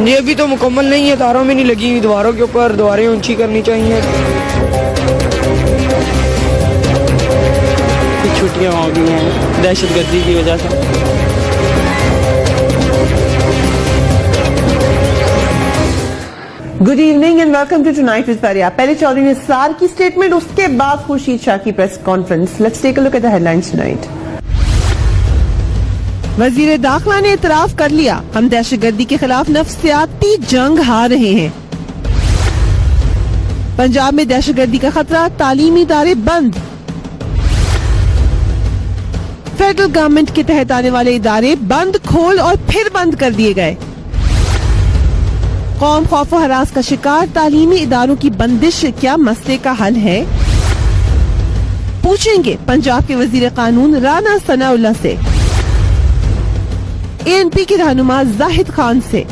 یہ ابھی تو مکمل نہیں ہے، تاروں میں نہیں لگی ہوئی دیواروں کے اوپر، دیواریں اونچی کرنی چاہیے. چھٹیاں ہو گئی ہیں دہشت گردی کی وجہ سے. Good evening and welcome to tonight with Fereeha. پہلے چودھری نثار کی سٹیٹمنٹ، اس کے بعد خورشید شاہ کی press conference. Let's take a look at the headlines tonight. وزیر داخلہ نے اعتراف کر لیا، ہم دہشت گردی کے خلاف نفسیاتی جنگ ہار رہے ہیں. پنجاب میں دہشت گردی کا خطرہ، تعلیمی ادارے بند. فیڈرل گورنمنٹ کے تحت آنے والے ادارے بند، کھول اور پھر بند کر دیے گئے. قوم خوف و ہراس کا شکار، تعلیمی اداروں کی بندش کیا مسئلے کا حل ہے؟ پوچھیں گے پنجاب کے وزیر قانون رانا ثناء اللہ سے، ANP کے رہنما زاہد خان سے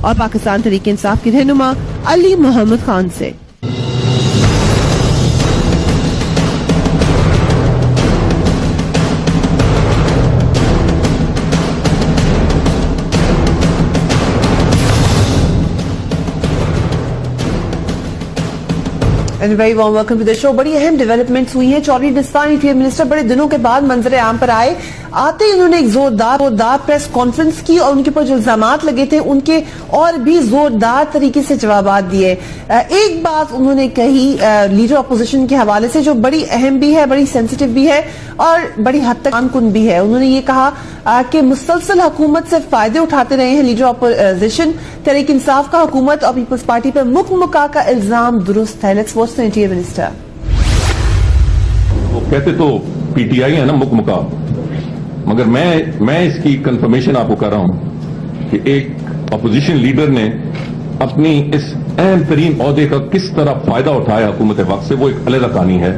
اور پاکستان تحریک انصاف کے رہنما علی محمد خان سے. And very warm welcome to the show. بڑی اہم ڈیولپمنٹس ہوئی ہیں. چودھری نثار انٹیریئر منسٹر بڑے دنوں کے بعد منظر عام پر آئے. آتے ہی انہوں نے ایک زوردار پریس کانفرنس کی اور ان کے اوپر جو الزامات لگے تھے ان کے اور بھی زوردار طریقے سے جوابات دیے. ایک بات انہوں نے کہی لیڈر اپوزیشن کے حوالے سے جو بڑی اہم بھی ہے، بڑی سینسیٹیو بھی ہے اور بڑی حد تک کن بھی ہے. انہوں نے یہ کہا کہ مسلسل حکومت سے فائدے اٹھاتے رہے ہیں لیڈر اپوزیشن. تحریک انصاف کا حکومت اور پیپلز پارٹی پر مکہ کا الزام درست ہے. Let's watch the interior minister. وہ کہتے تو پی ٹی آئی ہے نا مکہ، مگر میں اس کی کنفرمیشن آپ کو کر رہا ہوں کہ ایک اپوزیشن لیڈر نے اپنی اس اہم ترین عہدے کا کس طرح فائدہ اٹھایا حکومت وقت سے، وہ ایک علیحدہ کہانی ہے.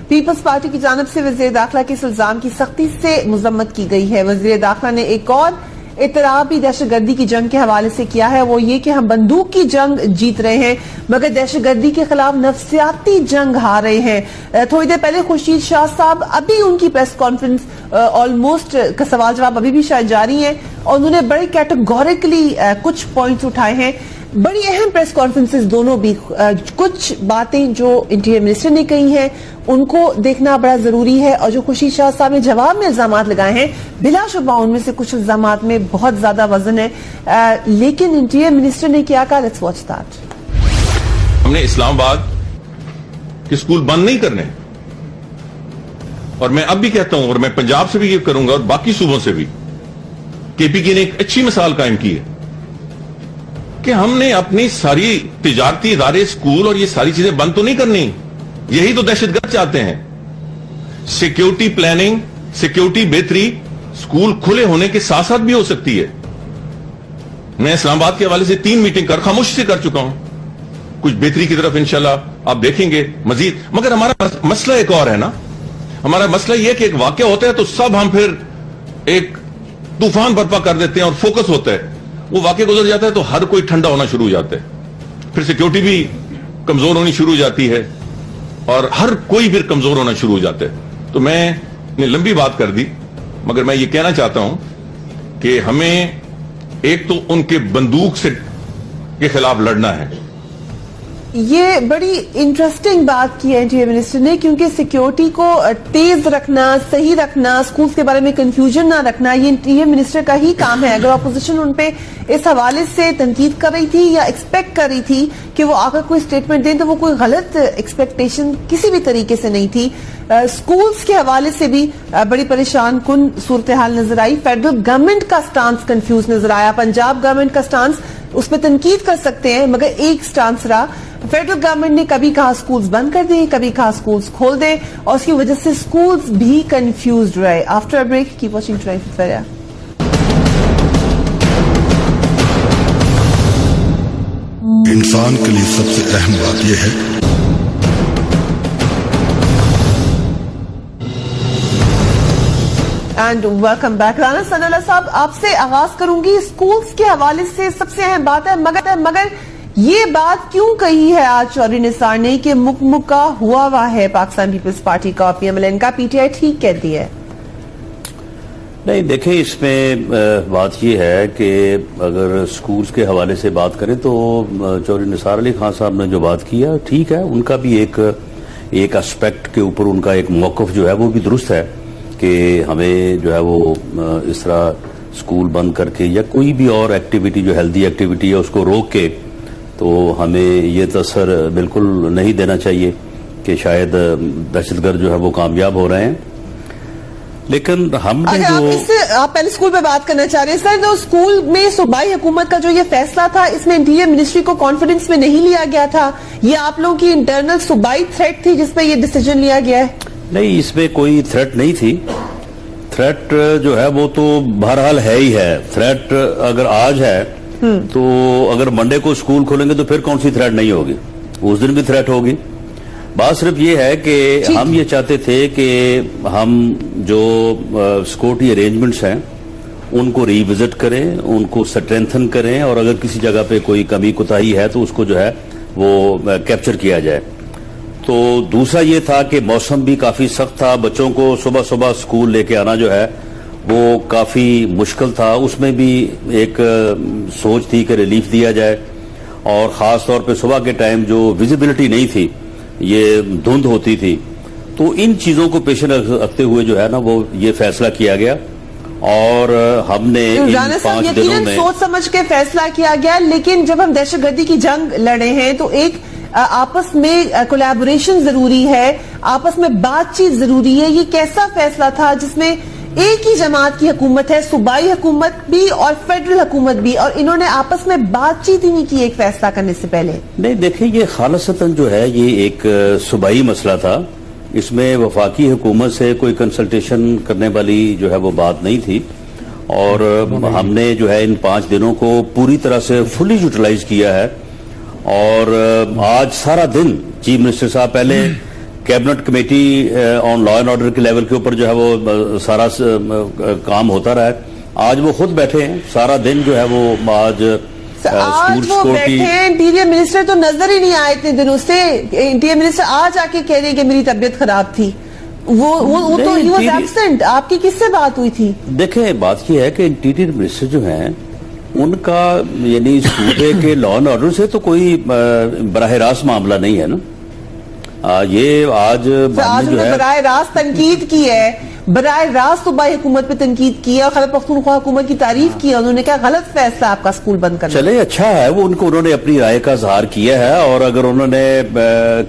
پیپلز پارٹی کی جانب سے وزیر داخلہ کے اس الزام کی سختی سے مذمت کی گئی ہے. وزیر داخلہ نے ایک اور اعتراف بھی دہشت گردی کی جنگ کے حوالے سے کیا ہے، وہ یہ کہ ہم بندوق کی جنگ جیت رہے ہیں مگر دہشت گردی کے خلاف نفسیاتی جنگ ہار رہے ہیں. تھوڑی دیر پہلے خورشید شاہ صاحب، ابھی ان کی پریس کانفرنس آلموسٹ کا سوال جواب ابھی بھی شاید جاری ہیں اور انہوں نے بڑے کیٹیگوریکلی کچھ پوائنٹس اٹھائے ہیں. بڑی اہم پریس کانفرنسز دونوں بھی. کچھ باتیں جو انٹیریئر منسٹر نے کہی ہیں ان کو دیکھنا بڑا ضروری ہے اور جو خورشید شاہ صاحب نے جواب میں الزامات لگائے ہیں بلا شبہ ان میں سے کچھ الزامات میں بہت زیادہ وزن ہے. لیکن انٹیریئر منسٹر نے کیا کہا، لیٹس واچ دیٹ. ہم نے اسلام آباد کے اسکول بند نہیں کرنے، اور میں اب بھی کہتا ہوں اور میں پنجاب سے بھی یہ کروں گا اور باقی صوبوں سے بھی. KP کی نے ایک اچھی مثال قائم کی ہے کہ ہم نے اپنی ساری تجارتی ادارے، اسکول اور یہ ساری چیزیں بند تو نہیں کرنی. یہی تو دہشت گرد چاہتے ہیں. سیکیورٹی پلاننگ، سیکیورٹی بہتری اسکول کھلے ہونے کے ساتھ ساتھ بھی ہو سکتی ہے. میں اسلام آباد کے حوالے سے 3 میٹنگ خاموشی سے کر چکا ہوں. کچھ بہتری کی طرف انشاءاللہ آپ دیکھیں گے مزید. مگر ہمارا مسئلہ ایک اور ہے نا. ہمارا مسئلہ یہ کہ ایک واقعہ ہوتا ہے تو سب ہم پھر ایک طوفان برپا کر دیتے ہیں اور فوکس ہوتا ہے. وہ واقعہ گزر جاتا ہے تو ہر کوئی ٹھنڈا ہونا شروع ہو جاتا ہے. پھر سیکیورٹی بھی کمزور ہونی شروع ہو جاتی ہے اور ہر کوئی پھر کمزور ہونا شروع ہو جاتا ہے. تو میں نے لمبی بات کر دی مگر میں یہ کہنا چاہتا ہوں کہ ہمیں ایک تو ان کے بندوق سے کے خلاف لڑنا ہے. یہ بڑی انٹرسٹنگ بات کی ہے انٹیریئر منسٹر نے، کیونکہ سیکیورٹی کو تیز رکھنا، صحیح رکھنا، اسکولز کے بارے میں کنفیوژن نہ رکھنا یہ انٹیریئر منسٹر کا ہی کام ہے. اگر اپوزیشن ان پہ اس حوالے سے تنقید کر رہی تھی یا ایکسپیکٹ کر رہی تھی کہ وہ آ کر کوئی سٹیٹمنٹ دیں تو وہ کوئی غلط ایکسپیکٹیشن کسی بھی طریقے سے نہیں تھی. اسکولز کے حوالے سے بھی بڑی پریشان کن صورتحال نظر آئی. فیڈرل گورنمنٹ کا سٹانس کنفیوز نظر آیا. پنجاب گورنمنٹ کا سٹانس اس پہ تنقید کر سکتے ہیں مگر ایک سٹانس رہا. فیڈرل گورنمنٹ نے کبھی کہا سکولز بند کر دیں، کبھی کہا سکولز کھول دیں اور اس کی وجہ سے سکولز بھی کنفیوزڈ رہے. After a break keep watching tonight with Fereeha. انسان کے لیے سب سے اہم بات یہ ہے and welcome back. Rana Sanaullah صاحب، آپ سے آغاز کروں گی. اسکولز کے حوالے سے سب سے اہم بات ہے مگر یہ بات کیوں کہی ہے آج چودھری نثار نے کہ مکہ ہوا ہے پاکستان پیپلز پارٹی کا، PMLN کا، PTI ٹھیک کہتی ہے؟ نہیں دیکھیں، اس میں بات یہ ہے کہ اگر سکولز کے حوالے سے بات کریں تو چودھری نثار علی خان صاحب نے جو بات کی ہے ٹھیک ہے، ان کا بھی ایک اسپیکٹ کے اوپر ان کا ایک موقف جو ہے وہ بھی درست ہے کہ ہمیں جو ہے وہ اس طرح سکول بند کر کے یا کوئی بھی اور ایکٹیویٹی جو ہیلدی ایکٹیویٹی ہے اس کو روک کے تو ہمیں یہ تاثر بالکل نہیں دینا چاہیے کہ شاید دہشت گرد جو ہے وہ کامیاب ہو رہے ہیں. لیکن ہم نے آپ پہلے اسکول پہ بات کرنا چاہ رہے ہیں سر، جو اسکول میں صوبائی حکومت کا جو یہ فیصلہ تھا اس میں انٹیریئر منسٹری کو کانفیڈنس میں نہیں لیا گیا تھا، یہ آپ لوگوں کی انٹرنل صوبائی تھریٹ تھی جس پہ یہ ڈیسیجن لیا گیا ہے؟ نہیں، اس میں کوئی تھریٹ نہیں تھی. تھریٹ جو ہے وہ تو بہرحال ہے ہی ہے. تھریٹ اگر آج ہے تو اگر منڈے کو اسکول کھولیں گے تو پھر کون سی تھریٹ نہیں ہوگی، اس دن بھی تھریٹ ہوگی. بات صرف یہ ہے کہ ہم یہ چاہتے تھے کہ ہم جو سیکورٹی ارینجمنٹس ہیں ان کو ری وزٹ کریں، ان کو سٹرینتھن کریں، اور اگر کسی جگہ پہ کوئی کمی کوتاہی ہے تو اس کو جو ہے وہ کیپچر کیا جائے. تو دوسرا یہ تھا کہ موسم بھی کافی سخت تھا، بچوں کو صبح صبح سکول لے کے آنا جو ہے وہ کافی مشکل تھا. اس میں بھی ایک سوچ تھی کہ ریلیف دیا جائے، اور خاص طور پہ صبح کے ٹائم جو ویزیبلٹی نہیں تھی، یہ دھند ہوتی تھی. تو ان چیزوں کو پیش نظر رکھتے ہوئے جو ہے نا وہ یہ فیصلہ کیا گیا، اور ہم نے ان 5 دنوں میں سوچ سمجھ کے فیصلہ کیا گیا. لیکن جب ہم دہشت گردی کی جنگ لڑے ہیں تو ایک آپس میں کولیبوریشن ضروری ہے، آپس میں بات چیت ضروری ہے. یہ کیسا فیصلہ تھا جس میں ایک ہی جماعت کی حکومت ہے، صوبائی حکومت بھی اور فیڈرل حکومت بھی، اور انہوں نے آپس میں بات چیت ہی نہیں کی ایک فیصلہ کرنے سے پہلے؟ نہیں دیکھیں، یہ خالصتاً جو ہے یہ ایک صوبائی مسئلہ تھا. اس میں وفاقی حکومت سے کوئی کنسلٹیشن کرنے والی جو ہے وہ بات نہیں تھی، اور ہم نے جو ہے ان 5 دنوں کو پوری طرح سے فلی یوٹیلائز کیا ہے. اور آج سارا دن چیف منسٹر صاحب پہلے cabinet committee on law and order کے لیول کے اوپر جو ہے وہ سارا کام ہوتا رہا ہے. آج وہ خود بیٹھے ہیں سارا دن جو ہے وہ آج وہ بیٹھے ہیں. انٹیریئر منسٹر تو نظر ہی نہیں آئے اتنے دنوں سے. انٹیریئر منسٹر آج آ کے کہہ رہے ہیں کہ میری طبیعت خراب تھی. وہ تو ہی واز ایبسنٹ. آپ کی کس سے بات ہوئی تھی؟ دیکھیں، بات یہ ہے کہ انٹیریئر منسٹر جو ہیں ان کا یعنی صوبے کے لا اینڈ آرڈر سے تو کوئی براہ راست معاملہ نہیں ہے نا. یہ آج جو ہے براہ راست تنقید کی ہے، براہ راست صوبائی حکومت پہ تنقید کی ہے، اور خیبر پختونخوا حکومت کی تعریف کی ہے. انہوں نے کہا غلط فیصلہ آپ کا سکول بند کرنا. چلے اچھا ہے، وہ انہوں نے اپنی رائے کا اظہار کیا ہے، اور اگر انہوں نے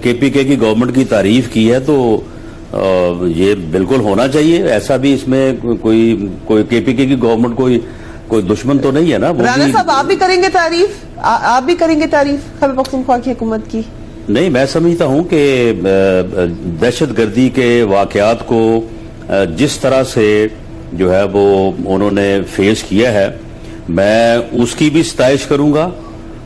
کے پی کے کی گورنمنٹ کی تعریف کی ہے تو یہ بالکل ہونا چاہیے. ایسا بھی اس میں کوئی کے پی کے کی گورنمنٹ کوئی دشمن تو نہیں ہے نا. رانا صاحب آپ بھی کریں گے تعریف؟ آپ بھی کریں گے تعریف خیبر پختونخوا کی حکومت کی؟ نہیں، میں سمجھتا ہوں کہ دہشت گردی کے واقعات کو جس طرح سے جو ہے وہ انہوں نے فیس کیا ہے، میں اس کی بھی ستائش کروں گا.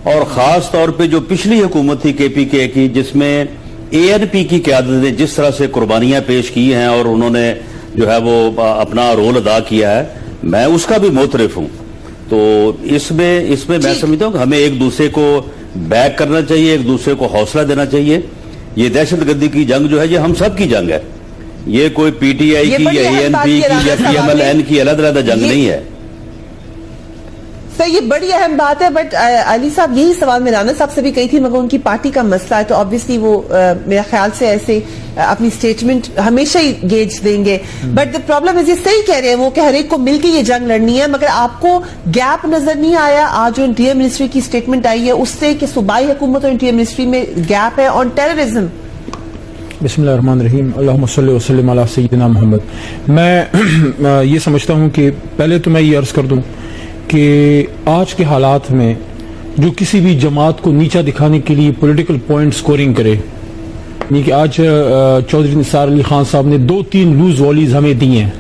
اور خاص طور پہ جو پچھلی حکومت تھی کے پی کے کی، جس میں اے این پی کی قیادت نے جس طرح سے قربانیاں پیش کی ہیں اور انہوں نے جو ہے وہ اپنا رول ادا کیا ہے، میں اس کا بھی معترف ہوں. تو اس میں میں سمجھتا ہوں کہ ہمیں ایک دوسرے کو بیک کرنا چاہیے، ایک دوسرے کو حوصلہ دینا چاہیے. یہ دہشت گردی کی جنگ جو ہے یہ ہم سب کی جنگ ہے. یہ کوئی پی ٹی آئی کی یا اے این پی کی یا پی ایم ایل این کی علیحدہ علیحدہ جنگ نہیں ہے. سر یہ بڑی اہم بات ہے. بٹ علی صاحب یہی سوال میں رانا صاحب سے بھی کہی تھی، مگر ان کی پارٹی کا مسئلہ ہے تو آبویسلی وہ میرا خیال سے ایسے اپنی سٹیٹمنٹ ہمیشہ ہی گیج دیں گے. بٹ دا پرابلم ہے، یہ صحیح کہہ رہے ہیں وہ کہ ہر ایک کو مل کے یہ جنگ لڑنی ہے. مگر آپ کو گیپ نظر نہیں آیا آج جو انٹیریئر منسٹری کی سٹیٹمنٹ آئی ہے اس سے کہ صوبائی حکومت اور انٹیریئر منسٹری میں گیپ ہے آن ٹیررزم؟ بسم اللہ الرحمن الرحیم. اللہم صلی وسلم علی سیدنا محمد. میں یہ سمجھتا ہوں کہ پہلے تو میں یہ عرض کر دوں کہ آج کے حالات میں جو کسی بھی جماعت کو نیچا دکھانے کے لیے پولیٹیکل پوائنٹ سکورنگ کرے، یعنی کہ آج چودھری نثار علی خان صاحب نے 2-3 لوز والیز ہمیں دی ہیں.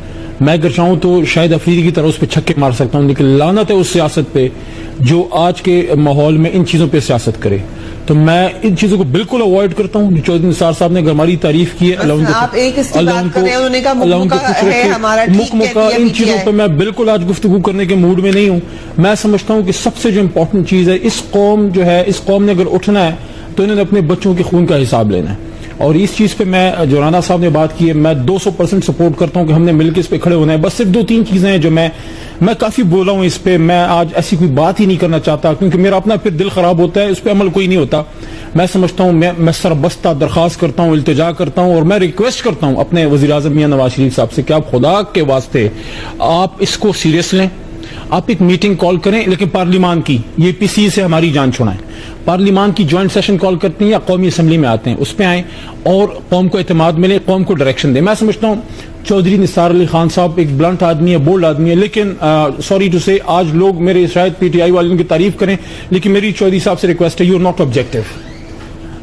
میں اگر چاہوں تو شاید افریدی کی طرح اس پہ چھکے مار سکتا ہوں، لیکن لعنت ہے اس سیاست پہ جو آج کے ماحول میں ان چیزوں پہ سیاست کرے. تو میں ان چیزوں کو بالکل اوائڈ کرتا ہوں. چودھری نثار صاحب نے اگر ہماری تعریف کی ہے، ان چیزوں پہ میں بالکل آج گفتگو کرنے کے موڈ میں نہیں ہوں. میں سمجھتا ہوں کہ سب سے جو امپورٹنٹ چیز ہے، اس قوم جو ہے، اس قوم نے اگر اٹھنا ہے تو انہوں نے اپنے بچوں کے خون کا حساب لینا ہے. اور اس چیز پہ میں جو رانا صاحب نے بات کی ہے میں 200% سپورٹ کرتا ہوں کہ ہم نے مل کے اس پہ کھڑے ہونا ہے. بس صرف 2-3 چیزیں ہیں جو میں کافی بولا ہوں اس پہ, میں آج ایسی کوئی بات ہی نہیں کرنا چاہتا کیونکہ میرا اپنا پھر دل خراب ہوتا ہے, اس پہ عمل کوئی نہیں ہوتا. میں سمجھتا ہوں میں سربستہ درخواست کرتا ہوں, التجا کرتا ہوں اور میں ریکویسٹ کرتا ہوں اپنے وزیر اعظم میاں نواز شریف صاحب سے کہ آپ خدا کے واسطے آپ اس کو سیریس لیں, آپ ایک میٹنگ کال کریں لیکن پارلیمان کی, یہ پی سی سے ہماری جان چھڑائیں, پارلیمان کی جوائنٹ سیشن کال کرتے ہیں یا قومی اسمبلی میں آتے ہیں, اس پہ آئیں اور قوم کو اعتماد ملے, قوم کو ڈائریکشن دیں. میں سمجھتا ہوں چودھری نثار علی خان صاحب ایک بلنٹ آدمی ہے, بولڈ آدمی ہے, لیکن سوری ٹو سے آج لوگ میرے شاید پی ٹی آئی والوں کی تعریف کریں لیکن میری چودھری صاحب سے ریکویسٹ ہے, you are not objective.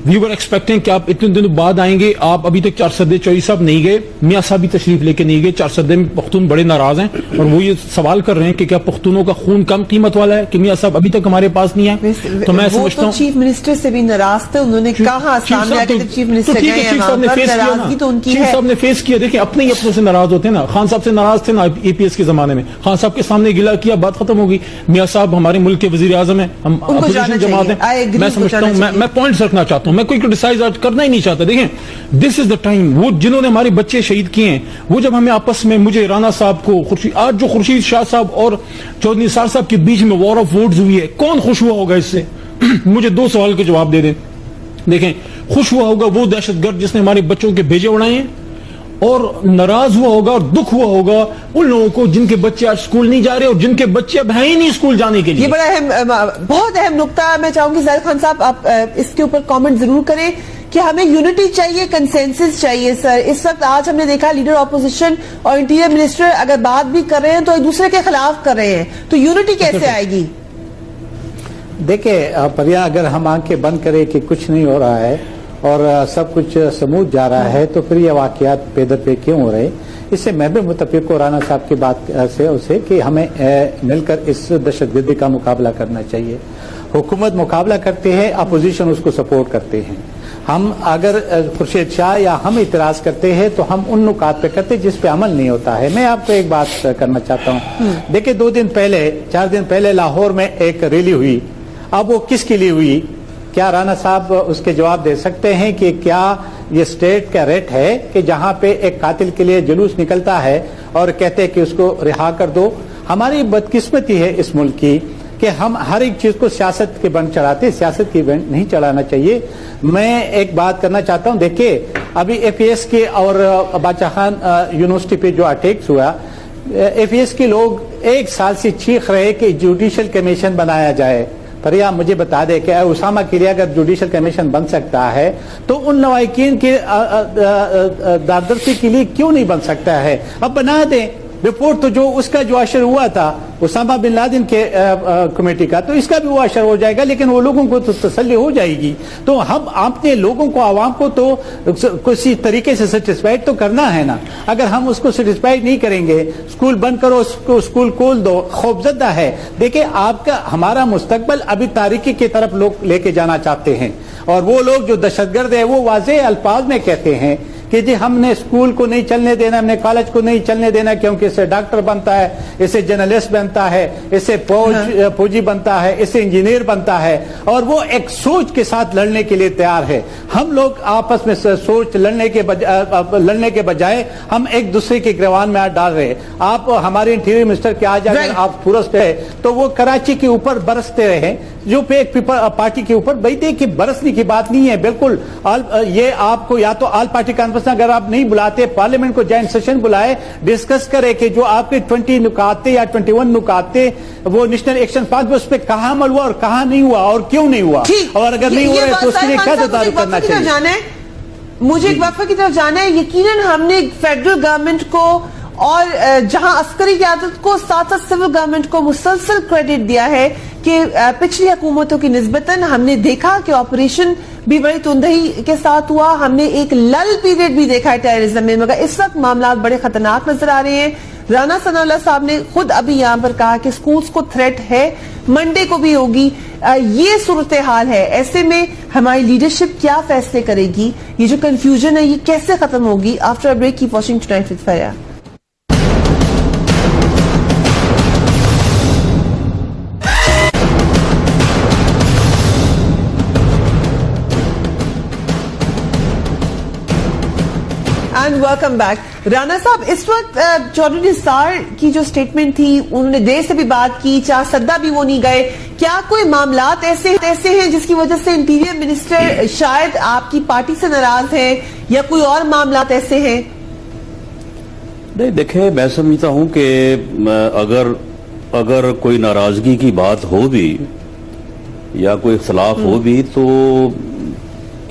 We were expecting کہ آپ اتنے دنوں بعد آئیں گے, آپ ابھی تک 4 سدے چودھری صاحب نہیں گئے, میاں صاحب بھی تشریف لے کے نہیں گئے. 4 سدے میں پختون بڑے ناراض ہیں اور وہ یہ سوال کر رہے ہیں کہ کیا پختونوں کا خون کم قیمت والا ہے کہ میاں صاحب ابھی تک ہمارے پاس نہیں آئے. تو میں سمجھتا ہوں چیف منسٹر سے بھی ناراض تھے, انہوں نے کہا سامنے آ کے چیف منسٹر گئے ہیں وہاں پر, ناراضگی تو ان کی ہے. چیف صاحب نے فیس کیا, دیکھیں اپنے ہی اپنوں سے ناراض ہوتے ہیں نا. خان صاحب سے ناراض تھے نا اے پی ایس کے زمانے میں, خان صاحب کے سامنے گلا کیا, بات ختم ہوگی. میاں صاحب ہمارے ملک کے وزیر اعظم ہیں, ہم اپوزیشن جماعت ہیں. میں سمجھتا ہوں میں پوائنٹس رکھنا چاہتا ہوں, میں کوئی کرٹیسائز کرنا ہی نہیں چاہتا. دیکھیں دس از دا ٹائم, وہ جنہوں نے ہمارے بچے شہید کیے ہیں وہ جب ہمیں آپس میں, مجھے رانا صاحب کو آج جو خورشید شاہ صاحب اور چودھری نثار صاحب کے بیچ میں وار آف ووٹس ہوئی ہے, کون خوش ہوا ہوگا اس سے؟ مجھے 2 سوال کے جواب دے دیں. دیکھیں خوش ہوا ہوگا وہ دہشت گرد جس نے ہمارے بچوں کے بھیجے اڑائے ہیں, اور ناراض ہوا ہوگا اور دکھ ہوا ہوگا ان لوگوں کو جن کے بچے آج اسکول نہیں جا رہے اور جن کے بچے اب ہیں ہی نہیں اسکول جانے کے لیے. یہ بڑا اہم, بہت اہم نقطہ ہے. میں چاہوں گی زاہد خان صاحب آپ اس کے اوپر کامنٹ ضرور کریں کہ ہمیں یونٹی چاہیے, کنسنسس چاہیے. سر اس وقت آج ہم نے دیکھا لیڈر اپوزیشن اور انٹیریئر منسٹر اگر بات بھی کر رہے ہیں تو ایک دوسرے کے خلاف کر رہے ہیں, تو یونٹی کیسے آئے گی؟ دیکھیں پریا, اگر ہم آنکھیں بند کریں کہ کچھ نہیں ہو رہا ہے اور سب کچھ سموتھ جا رہا ہے تو پھر یہ واقعات پے در پہ کیوں ہو رہے؟ اس سے میں بھی متفق ہوں رانا صاحب کی بات سے اسے کہ ہمیں مل کر اس دہشت گردی کا مقابلہ کرنا چاہیے. حکومت مقابلہ کرتے ہیں, اپوزیشن اس کو سپورٹ کرتے ہیں. ہم اگر خورشید شاہ یا ہم اعتراض کرتے ہیں تو ہم ان نکات پہ کرتے جس پہ عمل نہیں ہوتا ہے. میں آپ کو ایک بات کرنا چاہتا ہوں. دیکھیں 2 دن پہلے 4 دن پہلے لاہور میں ایک ریلی ہوئی. اب وہ کس کے لیے ہوئی؟ کیا رانا صاحب اس کے جواب دے سکتے ہیں کہ کیا یہ اسٹیٹ کا ریٹ ہے کہ جہاں پہ ایک قاتل کے لیے جلوس نکلتا ہے اور کہتے ہیں کہ اس کو رہا کر دو؟ ہماری بدقسمتی ہے اس ملک کی کہ ہم ہر ایک چیز کو سیاست کے بند چڑھاتے, سیاست کی بند نہیں چڑھانا چاہیے. میں ایک بات کرنا چاہتا ہوں. دیکھیں ابھی ایف ای ایس کے اور باچا خان یونیورسٹی پہ جو اٹیکس ہوا, ایف ای ایس کے لوگ 1 سال سے چیخ رہے کہ جوڈیشل کمیشن بنایا جائے. پر آپ مجھے بتا دیں کہ اسامہ کے لیے اگر جوڈیشل کمیشن بن سکتا ہے تو ان لواحقین کے داردرسی کے لیے کیوں نہیں بن سکتا ہے؟ اب بنا دیں. رپورٹ تو جو اس کا جو اشر ہوا تھا اسامہ بن لادن کے کمیٹی کا, تو اس کا بھی وہ اشر ہو جائے گا, لیکن وہ لوگوں کو تو تسلی ہو جائے گی. تو ہم اپنے لوگوں کو, عوام کو تو کسی طریقے سے سیٹسفائیڈ تو کرنا ہے نا. اگر ہم اس کو سیٹسفائیڈ نہیں کریں گے, اسکول بند کرو, اسکول کھول دو, خوفزدہ ہے. دیکھیں آپ کا ہمارا مستقبل ابھی تاریکی کی طرف لوگ لے کے جانا چاہتے ہیں, اور وہ لوگ جو دہشت گرد ہیں وہ واضح الفاظ میں کہتے ہیں کہ جی ہم نے اسکول کو نہیں چلنے دینا, ہم نے کالج کو نہیں چلنے دینا, کیونکہ اس سے ڈاکٹر بنتا ہے, اس سے جرنلسٹ بنتا ہے, اس سے فوجی بنتا ہے, اس سے انجینئر بنتا ہے, اور وہ ایک سوچ کے ساتھ لڑنے کے لیے تیار ہے. ہم لوگ آپس میں سوچ لڑنے کے بجائے ہم ایک دوسرے کے گریوان میں ڈال رہے. آپ ہمارے انٹیریئر منسٹر کے آج اگر آپ ٹورسٹ ہے تو وہ کراچی کے اوپر برستے رہے, جو پہ ایک پارٹی کے اوپر بیٹھے کہ برسنے کی بات نہیں ہے. بالکل یہ آپ کو یا تو آل پارٹی کانفرنس اگر آپ نہیں بلاتے, پارلیمنٹ کو جوائنٹ سیشن بلائے, ڈسکس کرے کہ جو آپ کے 20 نکات یا 21 نکات وہ نیشنل ایکشن پلان میں اس پہ کہاں عمل ہوا اور کہاں نہیں ہوا اور کیوں نہیں ہوا, اور اگر نہیں ہو رہا ہے تو اس کے لیے کیا تدارک کرنا چاہیے. مجھے ایک وقفے کی طرف جانا ہے. یقیناً ہم نے فیڈرل گورنمنٹ کو اور جہاں عسکری قیادت کو ساتھ ساتھ سول گورنمنٹ کو مسلسل کریڈٹ دیا ہے کہ پچھلی حکومتوں کی نسبتاً ہم نے دیکھا کہ آپریشن بھی بڑی تندہی کے ساتھ ہوا. ہم نے ایک لل پیریڈ بھی دیکھا ہے ٹیررزم میں, مگر اس وقت معاملات بڑے خطرناک نظر آ رہے ہیں. رانا ثناء اللہ صاحب نے خود ابھی یہاں پر کہا کہ سکولز کو تھریٹ ہے, منڈے کو بھی ہوگی. یہ صورتحال ہے, ایسے میں ہماری لیڈرشپ کیا فیصلے کرے گی؟ یہ جو کنفیوژن ہے یہ کیسے ختم ہوگی؟ After a break keep watching tonight with Fereeha. And welcome back. Rana صاحب, اس وقت چودھری نثار کی جو سٹیٹمنٹ تھی, انہوں نے دیر سے بھی بات کی, چار سدا بھی وہ نہیں گئے. کیا کوئی معاملات ایسے ہیں جس کی وجہ سے انٹیریئر منسٹر شاید آپ کی پارٹی سے ناراض ہیں, یا کوئی اور معاملات ایسے ہیں؟ نہیں دیکھیں, میں سمجھتا ہوں کہ اگر کوئی ناراضگی کی بات ہو بھی یا کوئی اختلاف ہو بھی, تو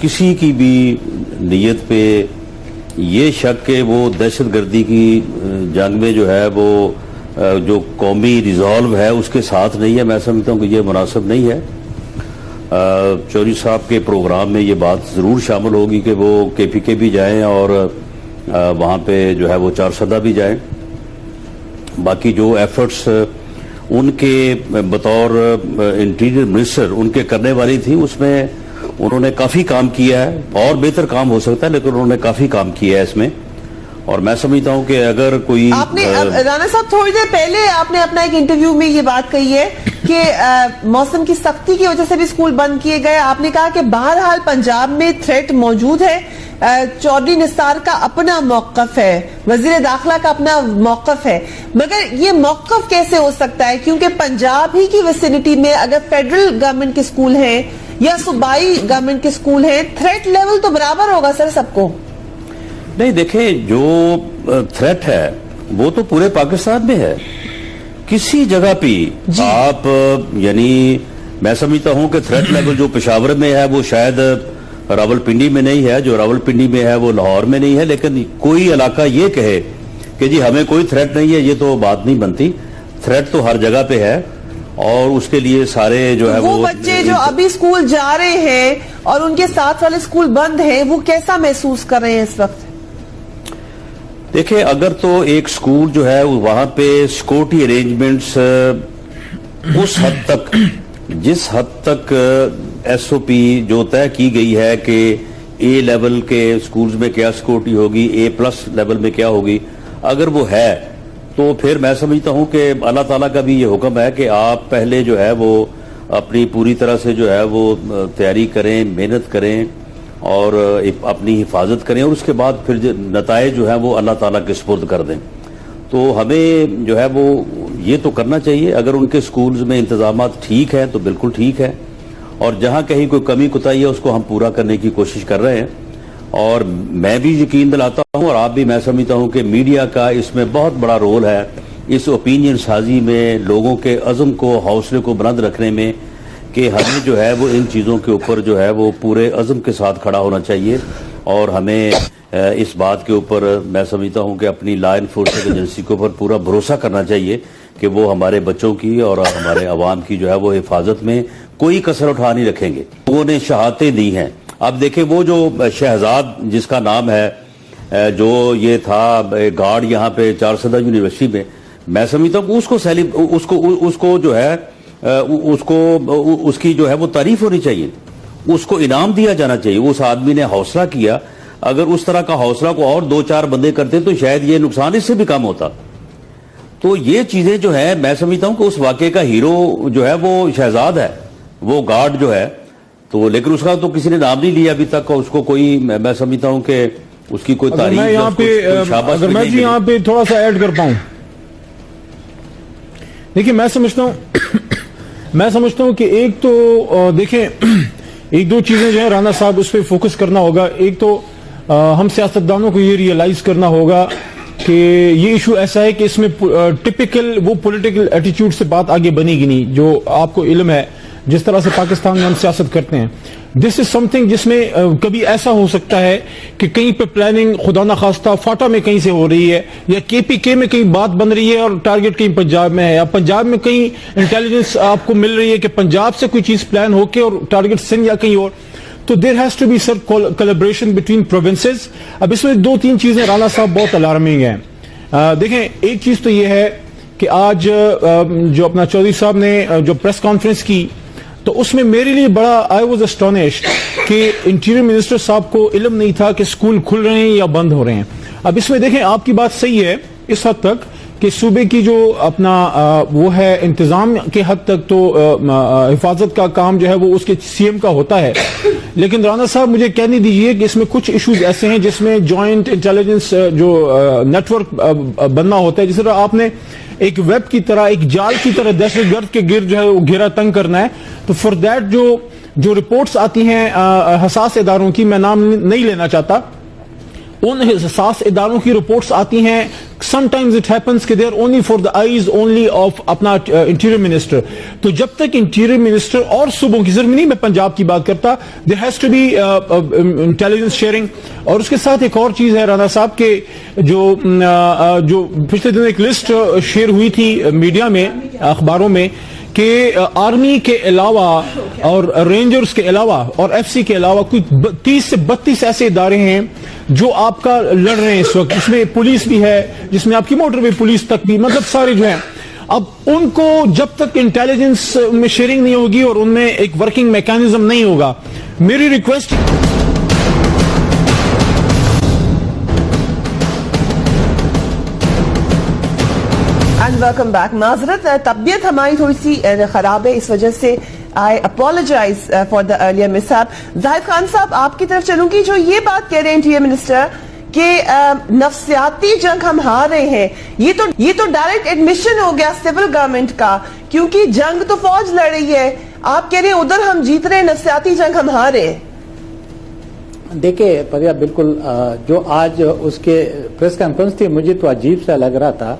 کسی کی بھی نیت پہ یہ شک کہ وہ دہشت گردی کی جنگ میں جو ہے وہ جو قومی ریزالو ہے اس کے ساتھ نہیں ہے. میں سمجھتا ہوں کہ یہ مناسب نہیں ہے. چودھری صاحب کے پروگرام میں یہ بات ضرور شامل ہوگی کہ وہ کے پی کے بھی جائیں اور وہاں پہ جو ہے وہ چار سدا بھی جائیں. باقی جو ایفرٹس ان کے بطور انٹیریئر منسٹر ان کے کرنے والی تھی, اس میں انہوں نے کافی کام کیا ہے. اور بہتر کام ہو سکتا ہے, لیکن انہوں نے کافی کام کیا ہے اس میں. اور میں سمجھتا ہوں کہ اگر کوئی آپ نے رانا صاحب تھوڑی دیر پہلے آپ نے اپنا ایک انٹرویو میں یہ بات کہی ہے کہ موسم کی سختی کی وجہ سے بھی اسکول بند کیے گئے. آپ نے کہا کہ بہرحال پنجاب میں تھریٹ موجود ہے. چودھری نثار کا اپنا موقف ہے, وزیر داخلہ کا اپنا موقف ہے, مگر یہ موقف کیسے ہو سکتا ہے؟ کیونکہ پنجاب ہی کی ویسینٹی میں اگر فیڈرل گورنمنٹ کے اسکول ہیں یا صوبائی گورنمنٹ کے اسکول ہیں, تھریٹ لیول تو برابر ہوگا سر سب کو. نہیں دیکھیں, جو تھریٹ ہے وہ تو پورے پاکستان میں ہے. کسی جگہ پہ آپ یعنی میں سمجھتا ہوں کہ تھریٹ لیول جو پشاور میں ہے وہ شاید راول پنڈی میں نہیں ہے, جو راول پنڈی میں ہے وہ لاہور میں نہیں ہے. لیکن کوئی علاقہ یہ کہے کہ جی ہمیں کوئی تھریٹ نہیں ہے, یہ تو بات نہیں بنتی. تھریٹ تو ہر جگہ پہ ہے, اور اس کے لیے سارے جو ہے وہ بچے جو ابھی اسکول جا رہے ہیں اور ان کے ساتھ والے اسکول بند ہیں, وہ کیسا محسوس کر رہے ہیں اس وقت؟ دیکھیں, اگر تو ایک اسکول جو ہے وہاں پہ سیکورٹی ارینجمنٹس اس حد تک, جس حد تک ایس او پی جو طے کی گئی ہے کہ اے لیول کے سکولز میں کیا سیکورٹی ہوگی, اے پلس لیول میں کیا ہوگی, اگر وہ ہے تو پھر میں سمجھتا ہوں کہ اللہ تعالیٰ کا بھی یہ حکم ہے کہ آپ پہلے جو ہے وہ اپنی پوری طرح سے جو ہے وہ تیاری کریں, محنت کریں اور اپنی حفاظت کریں, اور اس کے بعد پھر نتائج جو ہیں وہ اللہ تعالیٰ کے سپرد کر دیں. تو ہمیں جو ہے وہ یہ تو کرنا چاہیے. اگر ان کے سکولز میں انتظامات ٹھیک ہیں تو بالکل ٹھیک ہے, اور جہاں کہیں کوئی کمی کوتاہی ہے اس کو ہم پورا کرنے کی کوشش کر رہے ہیں. اور میں بھی یقین دلاتا ہوں, اور آپ بھی, میں سمجھتا ہوں کہ میڈیا کا اس میں بہت بڑا رول ہے, اس اوپینین سازی میں, لوگوں کے عزم کو, حوصلے کو بلند رکھنے میں, کہ ہمیں جو ہے وہ ان چیزوں کے اوپر جو ہے وہ پورے عزم کے ساتھ کھڑا ہونا چاہیے. اور ہمیں اس بات کے اوپر میں سمجھتا ہوں کہ اپنی لا انفورسمنٹ ایجنسی کے اوپر پورا بھروسہ کرنا چاہیے کہ وہ ہمارے بچوں کی اور ہمارے عوام کی جو ہے وہ حفاظت میں کوئی کسر اٹھا نہیں رکھیں گے. لوگوں نے شہادتیں دی ہیں. اب دیکھیں, وہ جو شہزاد جس کا نام ہے, جو یہ تھا گارڈ یہاں پہ چار سدا یونیورسٹی میں, میں سمجھتا ہوں کہ اس کو جو ہے اس کی جو ہے وہ تعریف ہونی چاہیے, اس کو انعام دیا جانا چاہیے. اس آدمی نے حوصلہ کیا. اگر اس طرح کا حوصلہ کو اور دو چار بندے کرتے تو شاید یہ نقصان اس سے بھی کم ہوتا. تو یہ چیزیں جو ہے, میں سمجھتا ہوں کہ اس واقعے کا ہیرو جو ہے وہ شہزاد ہے, وہ گارڈ جو ہے. تو لیکن اس کا تو کسی نے نام نہیں لیا ابھی تک, اس کو کوئی, میں سمجھتا ہوں کہ اس کی کوئی تعریف. اگر میں جی یہاں پہ تھوڑا سا ایڈ کر پاؤں, دیکھیں میں سمجھتا ہوں کہ ایک تو دیکھیں, ایک دو چیزیں جو ہیں رانا صاحب اس پہ فوکس کرنا ہوگا. ایک تو ہم سیاستدانوں کو یہ ریئلائز کرنا ہوگا کہ یہ ایشو ایسا ہے کہ اس میں ٹپیکل وہ پولیٹیکل ایٹیچیوڈ سے بات آگے بنے گی نہیں, جو آپ کو علم ہے جس طرح سے پاکستان میں ہم سیاست کرتے ہیں. دس از سم تھنگ جس میں کبھی ایسا ہو سکتا ہے کہ کہیں پہ پلاننگ خدا نخواستہ فاٹا میں کہیں سے ہو رہی ہے, یا کے پی کے میں کہیں بات بن رہی ہے اور ٹارگٹ کہیں پنجاب میں ہے, یا پنجاب میں کہیں انٹیلیجنس آپ کو مل رہی ہے کہ پنجاب سے کوئی چیز پلان ہو کے اور ٹارگٹ سندھ یا کہیں اور. تو there has to be sir collaboration between provinces. اب اس میں دو تین چیزیں رانا صاحب بہت الارمنگ ہیں. دیکھیں, ایک چیز تو یہ ہے کہ آج جو اپنا چودھری صاحب نے جو پریس کانفرنس کی, تو اس میں میرے لیے بڑا آئی واز اسٹونشڈ کہ انٹیریئر منسٹر صاحب کو علم نہیں تھا کہ اسکول کھل رہے ہیں یا بند ہو رہے ہیں. اب اس میں دیکھیں, آپ کی بات صحیح ہے اس حد تک کہ صوبے کی جو اپنا وہ ہے انتظام کے حد تک تو حفاظت کا کام جو ہے وہ اس کے سی ایم کا ہوتا ہے، لیکن رانا صاحب مجھے کہنے دیجئے کہ اس میں کچھ ایشوز ایسے ہیں جس میں جوائنٹ انٹیلیجنس جو نیٹ ورک بننا ہوتا ہے، جس طرح آپ نے ایک ویب کی طرح، ایک جال کی طرح دہشت گرد کے گرد جو ہے وہ گھیرا تنگ کرنا ہے، تو فار دیٹ جو رپورٹس آتی ہیں حساس اداروں کی، میں نام نہیں لینا چاہتا، ان حساس اداروں کی رپورٹس آتی ہیں، سم ٹائمز اٹ ہیپنس کہ they are only for the eyes only of اپنا انٹیریئر منسٹر. تو جب تک انٹیریئر منسٹر اور صوبوں کی ضرور نہیں، میں پنجاب کی بات کرتا، there has to be intelligence sharing. اور اس کے ساتھ ایک اور چیز ہے رانا صاحب کہ جو پچھلے دن ایک لسٹ شیئر ہوئی تھی میڈیا میں، اخباروں میں، کہ آرمی کے علاوہ اور رینجرز کے علاوہ اور ایف سی کے علاوہ کوئی 30 سے 32 ایسے ادارے ہیں جو آپ کا لڑ رہے ہیں اس وقت، جس میں پولیس بھی ہے، جس میں آپ کی موٹر وے پولیس تک بھی، مطلب سارے جو ہیں. اب ان کو جب تک انٹیلیجنس ان میں شیئرنگ نہیں ہوگی اور ان میں ایک ورکنگ میکانزم نہیں ہوگا، میری ریکویسٹ ویلکم بیک. معذرت، طبیعت ہماری تھوڑی سی خراب ہے، اس وجہ سے I apologize for the earlier mishap. Zahid Khan صاحب آپ کی طرف چلوں گی، جو یہ بات کہہ رہے ہیں انٹیریئر منسٹر کہ نفسیاتی جنگ ہم ہار رہے ہیں، یہ تو ڈائریکٹ ایڈمیشن ہو گیا سول گورنمنٹ کا، کیونکہ جنگ تو فوج لڑ رہی ہے، آپ کہہ رہے ہیں ادھر ہم جیت رہے ہیں، نفسیاتی جنگ ہم ہار رہے ہیں. دیکھیں پریا، بالکل جو آج اس کے پریس کانفرنس تھی، مجھے تو عجیب سا لگ رہا تھا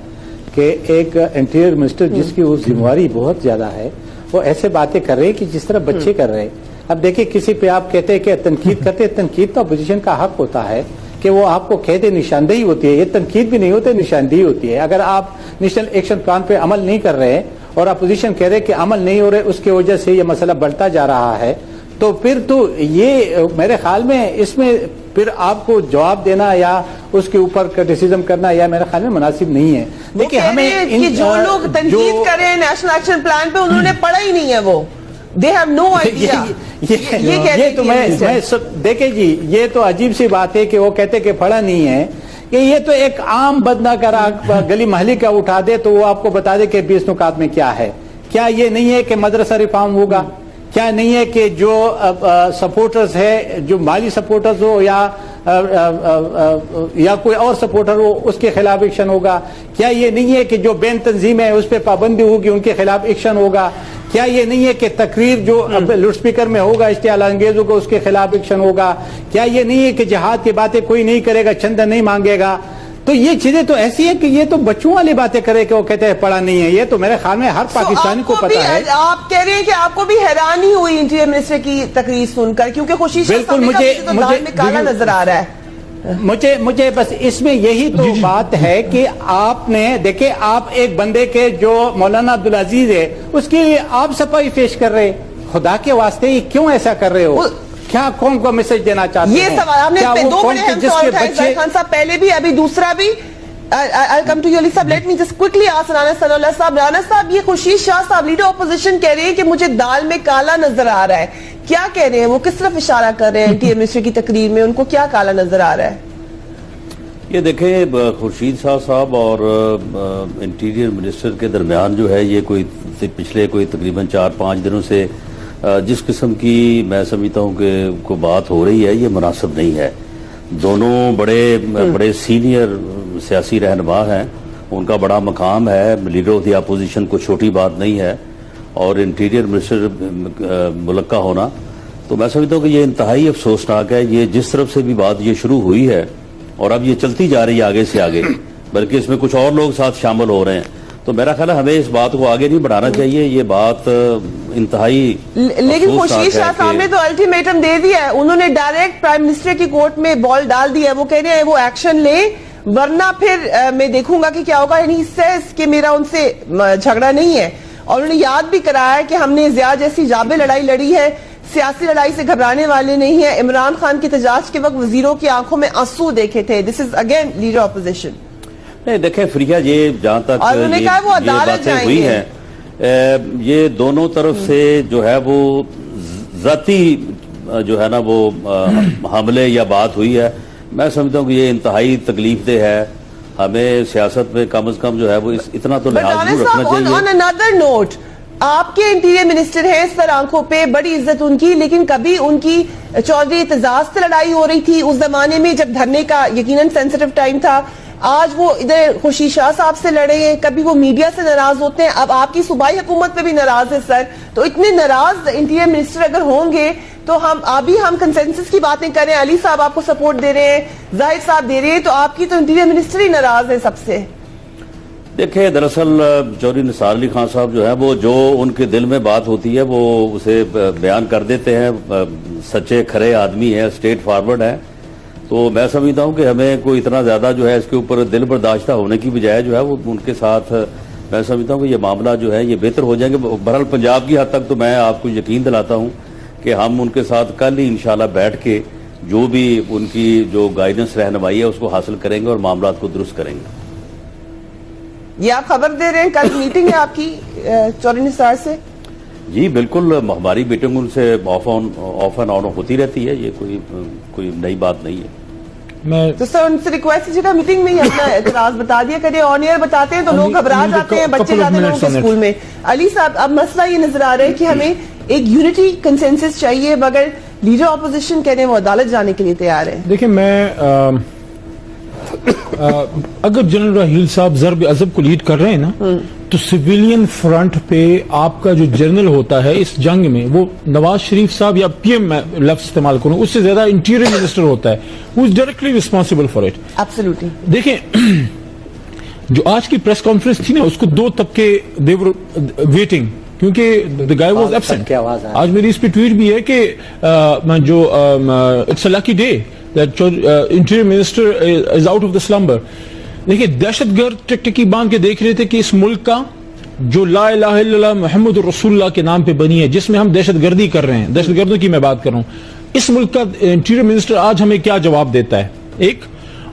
کہ ایک انٹیریئر منسٹر جس کی وہ ذمہ داری بہت زیادہ ہے، وہ ایسے باتیں کر رہے ہیں کہ جس طرح بچے کر رہے ہیں. اب دیکھیں کسی پہ آپ کہتے ہیں کہ تنقید کرتے ہیں، تنقید تو اپوزیشن کا حق ہوتا ہے کہ وہ آپ کو کہتے نشاندہی ہوتی ہے. یہ تنقید بھی نہیں ہوتی، نشاندہی ہوتی ہے. اگر آپ نیشنل ایکشن پلان پہ عمل نہیں کر رہے اور اپوزیشن کہہ رہے کہ عمل نہیں ہو رہے، اس کی وجہ سے یہ مسئلہ بڑھتا جا رہا ہے، تو پھر تو یہ میرے خیال میں اس میں پھر آپ کو جواب دینا یا اس کے اوپر کرٹیسزم کرنا یا میرے خیال میں مناسب نہیں ہے. دیکھیں ہمیں جو لوگ تنقید کر رہے ہیں نیشنل ایکشن پلان پہ، انہوں نے پڑھا ہی نہیں ہے، وہ دے ہیو نو آئیڈیا. یہ تو میں دیکھیں جی، یہ تو عجیب سی بات ہے کہ وہ کہتے کہ پڑھا نہیں ہے، کہ یہ تو ایک عام بدنا کرا گلی محلی کا اٹھا دے تو وہ آپ کو بتا دے کہ 20 نکات میں کیا ہے. کیا یہ نہیں ہے کہ مدرسہ ریفارم ہوگا؟ کیا نہیں ہے کہ جو سپورٹرز ہے، جو مالی سپورٹرز ہو یا کوئی اور سپورٹر ہو، اس کے خلاف ایکشن ہوگا؟ کیا یہ نہیں ہے کہ جو بین تنظیم ہے اس پہ پابندی ہوگی، ان کے خلاف ایکشن ہوگا؟ کیا یہ نہیں ہے کہ تقریر جو لاؤڈ اسپیکر میں ہوگا اشتعال انگیز ہوگا، اس کے خلاف ایکشن ہوگا؟ کیا یہ نہیں ہے کہ جہاد کی باتیں کوئی نہیں کرے گا، چندہ نہیں مانگے گا؟ تو یہ چیزیں تو ایسی ہیں کہ یہ تو بچوں والی باتیں کرے کہ وہ کہتے ہیں پڑھا نہیں ہے. یہ تو میرے خیال میں ہر پاکستانی کو پتا ہے. آپ کہہ رہے ہیں کہ آپ کو بھی حیرانی ہوئی انٹیریئر منسٹر کی تقریر سن کر، کیونکہ خوشی بالکل مجھے کالا نظر آ رہا ہے. مجھے بس اس میں یہی تو بات ہے کہ آپ نے دیکھیں، آپ ایک بندے کے جو مولانا عبدالعزیز ہے اس کی آپ صفائی پیش کر رہے. خدا کے واسطے یہ کیوں ایسا کر رہے ہو؟ کیا قوم کو میسج دینا چاہتے ہیں؟ یہ سوال آپ نے دو بڑے اہم سوال اٹھائے زاہد خان صاحب، پہلے بھی ابھی دوسرا بھی. I'll come to you, Ali Saab. Let me just quickly ask Rana Sanullah Saab. Rana Saab, یہ خورشید شاہ صاحب لیڈر اپوزیشن کہہ رہے ہیں کہ مجھے دال میں کالا نظر آ رہا ہے. کیا کہہ رہے ہیں وہ؟ کس طرف اشارہ کر رہے ہیں انٹیریئر منسٹر کی تقریر میں؟ ان کو کیا کالا نظر آ رہا ہے؟ یہ دیکھیں، خورشید شاہ صاحب اور انٹیریئر منسٹر کے درمیان جو ہے یہ کوئی پچھلے کوئی تقریباً 4-5 دنوں سے جس قسم کی میں سمجھتا ہوں کہ کوئی بات ہو رہی ہے، یہ مناسب نہیں ہے. دونوں بڑے سینئر سیاسی رہنما ہیں، ان کا بڑا مقام ہے، لیڈر آف دی اپوزیشن کو چھوٹی بات نہیں ہے، اور انٹیریئر منسٹر ملک کا ہونا تو میں سمجھتا ہوں کہ یہ انتہائی افسوسناک ہے. یہ جس طرف سے بھی بات یہ شروع ہوئی ہے اور اب یہ چلتی جا رہی ہے آگے سے آگے، بلکہ اس میں کچھ اور لوگ ساتھ شامل ہو رہے ہیں، تو میرا خیال ہے ہمیں اس بات کو آگے نہیں بڑھانا چاہیے. یہ بات انتہائی لیکن خورشید شاہ صاحب نے تو الٹیمیٹم دے دیا ہے، انہوں نے ڈائریکٹ پرائم منسٹر کی کورٹ میں بال ڈال دیا ہے. وہ کہہ رہے ہیں وہ ایکشن لیں ورنہ پھر میں دیکھوں گا کہ کیا ہوگا. یعنی سیز کہ میرا ان سے جھگڑا نہیں ہے، اور انہوں نے یاد بھی کرایا ہے کہ ہم نے ضیاء جیسی جابر لڑائی لڑی ہے، سیاسی لڑائی سے گھبرانے والے نہیں ہیں. عمران خان کے احتجاج کے وقت وزیروں کی آنکھوں میں آنسو دیکھے تھے. دس از اگین لیڈر اپوزیشن. نہیں دیکھیں فریا، یہ جہاں تک یہ باتیں ہوئی ہیں، یہ دونوں طرف سے جو ہے وہ ذاتی جو ہے نا وہ حملے یا بات ہوئی ہے. میں سمجھتا ہوں کہ یہ انتہائی تکلیف دہ ہے. ہمیں سیاست میں کم از کم جو ہے وہ اتنا تو لحاظ ضرور رکھنا چاہیے. on another note, آپ کے انٹیریئر منسٹر ہیں اس پر آنکھوں پہ بڑی عزت ان کی، لیکن کبھی ان کی چودھری اعتزاز سے لڑائی ہو رہی تھی اس زمانے میں جب دھرنے کا یقیناً سینسٹیو ٹائم تھا. آج وہ ادھر خوشی شاہ صاحب سے لڑے ہیں، کبھی وہ میڈیا سے ناراض ہوتے ہیں، اب آپ کی صوبائی حکومت پہ بھی ناراض ہے سر. تو اتنے ناراض انٹیریئر منسٹر اگر ہوں گے تو ہم کنسنسس کی باتیں کریں، علی صاحب آپ کو سپورٹ دے رہے ہیں، زاہد صاحب دے رہے ہیں، تو آپ کی تو انٹیریئر منسٹر ہی ناراض ہے سب سے. دیکھیں دراصل چودھری نثار علی خان صاحب جو ہے وہ جو ان کے دل میں بات ہوتی ہے وہ اسے بیان کر دیتے ہیں. سچے کھرے آدمی ہیں، اسٹریٹ فارورڈ ہیں. تو میں سمجھتا ہوں کہ ہمیں کوئی اتنا زیادہ جو ہے اس کے اوپر دل برداشتہ ہونے کی بجائے جو ہے وہ ان کے ساتھ میں سمجھتا ہوں کہ یہ معاملہ جو ہے یہ بہتر ہو جائیں گے. بہرحال پنجاب کی حد تک تو میں آپ کو یقین دلاتا ہوں کہ ہم ان کے ساتھ کل ہی انشاءاللہ بیٹھ کے جو بھی ان کی جو گائیڈنس رہنمائی ہے اس کو حاصل کریں گے اور معاملات کو درست کریں گے. یہ آپ خبر دے رہے ہیں کل میٹنگ ہے آپ کی چودھری نثار سے؟ جی بالکل، ہماری میٹنگ ان سے آف اینڈ آن ہوتی رہتی ہے، یہ کوئی نئی بات نہیں ہے. تو سر ان سے ریکویسٹ کیجیے میٹنگ میں ہی اپنا اعتراض بتا دیا کریں. آن ایئر بتاتے ہیں تو لوگ گھبرا جاتے ہیں، بچے جاتے ہیں لوگوں کے اسکول میں. علی صاحب اب مسئلہ یہ نظر آ رہا ہے کہ ہمیں ایک یونٹی کنسنسس چاہیے، مگر لیڈر اپوزیشن کہنے وہ عدالت جانے کے لیے تیار ہے. دیکھیں میں اگر جنرل راحیل صاحب ضرب عضب کو لیڈ کر رہے ہیں نا تو سویلین فرنٹ پہ آپ کا جو جنرل ہوتا ہے اس جنگ میں وہ نواز شریف صاحب یا پی ایم میں لفظ استعمال کروں، اس سے زیادہ انٹیریئر منسٹر ہوتا ہے who is directly responsible for it. Absolutely. دیکھیں جو آج کی پریس کانفرنس تھی نا اس کو دو طبقے they were waiting کیونکہ the guy was absent. آج میری اس پہ ٹویٹ بھی ہے کہ جو it's a lucky day that interior minister is out of the slumber. دیکھیں دہشت گرد ٹکٹکی باندھ کے دیکھ رہے تھے کہ اس ملک کا جو لا الہ الا اللہ محمد رسول اللہ کے نام پہ بنی ہے جس میں ہم دہشت گردی کر رہے ہیں، دہشت گردوں کی میں بات کر رہا ہوں، اس ملک کا انٹیریئر منسٹر آج ہمیں کیا جواب دیتا ہے. ایک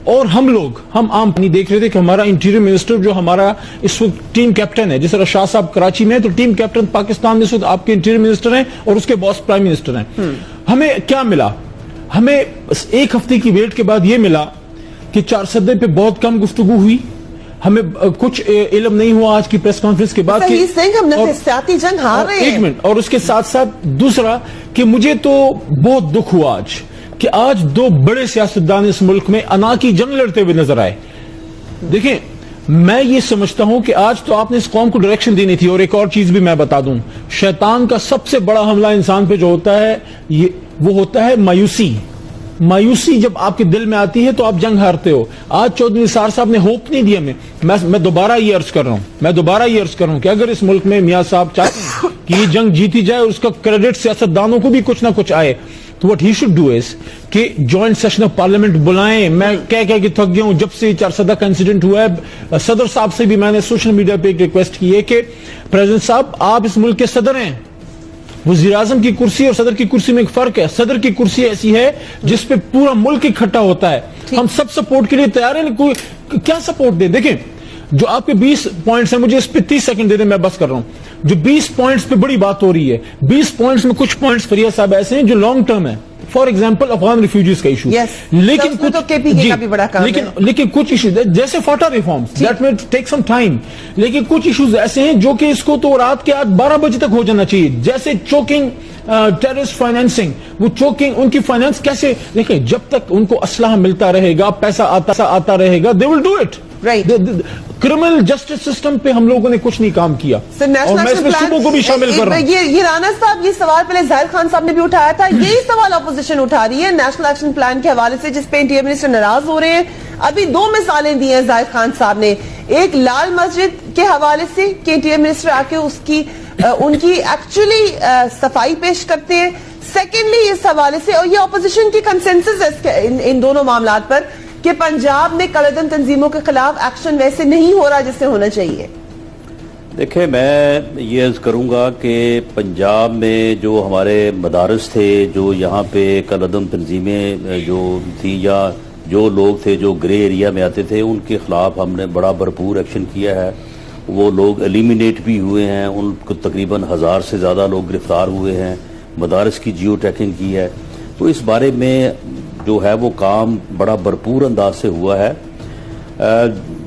اور ہم عام نہیں دیکھ رہے تھے کہ ہمارا انٹیریئر منسٹر جو ہمارا اس وقت ٹیم کیپٹن ہے، جس طرح شاہ صاحب کراچی میں تو ٹیم کیپٹن پاکستان میں اس وقت آپ کے انٹیریئر منسٹر ہیں اور اس کے باس پرائم منسٹر ہیں. ہمیں کیا ملا؟ ہمیں ایک ہفتے کی ویٹ کے بعد یہ ملا کہ 4 سدے پہ بہت کم گفتگو ہوئی، ہمیں کچھ علم نہیں ہوا آج کی پریس کانفرنس کے بعد جنگ ہار رہے ہیں. ایک منٹ، اور اس کے ساتھ ساتھ دوسرا کہ مجھے تو بہت دکھ ہوا آج کہ آج 2 بڑے سیاستدان اس ملک میں انا کی جنگ لڑتے ہوئے نظر آئے. دیکھیں میں یہ سمجھتا ہوں کہ آج تو آپ نے اس قوم کو ڈائریکشن دینی تھی. اور ایک اور چیز بھی میں بتا دوں، شیطان کا سب سے بڑا حملہ انسان پہ جو ہوتا ہے وہ ہوتا ہے مایوسی. جب آپ کے دل میں آتی ہے تو آپ جنگ ہارتے ہو. آج چودھری نثار صاحب نے ہوپ نہیں دیا. میں دوبارہ یہ عرض کر رہا ہوں کہ اگر اس ملک میں میاں صاحب چاہتے ہیں کہ یہ جنگ جیتی جائے اور اس کا کریڈٹ سیاستدانوں کو بھی کچھ نہ کچھ آئے تو what he should do is کہ جوائنٹ سیشن آف پارلیمنٹ بلائیں. میں کہہ کے تھک گیا ہوں جب سے 4 سدہ کا انسیڈنٹ ہوا ہے. صدر صاحب سے بھی میں نے سوشل میڈیا پہ ایک ریکویسٹ کی ہے کہ پریزیڈنٹ صاحب آپ اس ملک کے صدر ہیں. وزیر اعظم کی کرسی اور صدر کی کرسی میں ایک فرق ہے. صدر کی کرسی ایسی ہے جس پہ پورا ملک اکٹھا ہوتا ہے. ہم سب سپورٹ کے لیے تیار ہیں. کوئی کیا سپورٹ دے؟ دیکھیں جو آپ کے 20 پوائنٹس ہیں، مجھے اس پہ 30 سیکنڈ دے دیں، میں بس کر رہا ہوں. جو 20 پوائنٹس پہ بڑی بات ہو رہی ہے، 20 پوائنٹس میں کچھ پوائنٹس فریہ صاحب ایسے ہیں جو لانگ ٹرم ہے. فار ایگزامپل افغان ریفیوجیز کا ایشو، لیکن کچھ ایشوز جیسے فاٹا ریفارمز دیٹ میں ٹیک سم ٹائم، لیکن کچھ ایشوز ایسے ہیں جو کہ اس کو تو رات کے 12 بجے تک ہو جانا چاہیے. جیسے چوکنگ ٹیررسٹ فائنینسنگ، وہ چوکنگ ان کی فائنانس کیسے؟ دیکھیں جب تک ان کو اسلحہ ملتا رہے گا، پیسہ آتا رہے گا، they will do it. Criminal justice system پہ ہم لوگوں نے کچھ نہیں کام کیا اور میں اس میں صوبوں کو بھی شامل کر رہا ہوں. یہ رانا صاحب یہ سوال پہلے زاہد خان صاحب نے بھی اٹھایا تھا. یہی سوال اپوزیشن اٹھا رہی ہے نیشنل ایکشن پلان کے حوالے سے جس پہ انٹیریئر منسٹر ناراض ہو رہے ہیں. ابھی 2 مثالیں دی ہیں زاہد خان صاحب نے. ایک لال مسجد کے حوالے سے کہ انٹیریئر منسٹر آ کے ان کی ایکچولی صفائی پیش کرتے ہیں. سیکنڈلی اس حوالے سے، اور یہ اپوزیشن کی کنسنسس ہے ان دونوں معاملات پر، کہ پنجاب میں کالعدم تنظیموں کے خلاف ایکشن ویسے نہیں ہو رہا جیسے ہونا چاہیے. دیکھیں میں یہ عرض کروں گا کہ پنجاب میں جو ہمارے مدارس تھے، جو یہاں پہ کالعدم تنظیمیں جو تھی یا جو لوگ تھے جو گرے ایریا میں آتے تھے، ان کے خلاف ہم نے بڑا بھرپور ایکشن کیا ہے. وہ لوگ ایلیمینیٹ بھی ہوئے ہیں، ان کو تقریباً 1000 سے زیادہ لوگ گرفتار ہوئے ہیں. مدارس کی جیو ٹیکنگ کی ہے. تو اس بارے میں جو ہے وہ کام بڑا بھرپور انداز سے ہوا ہے.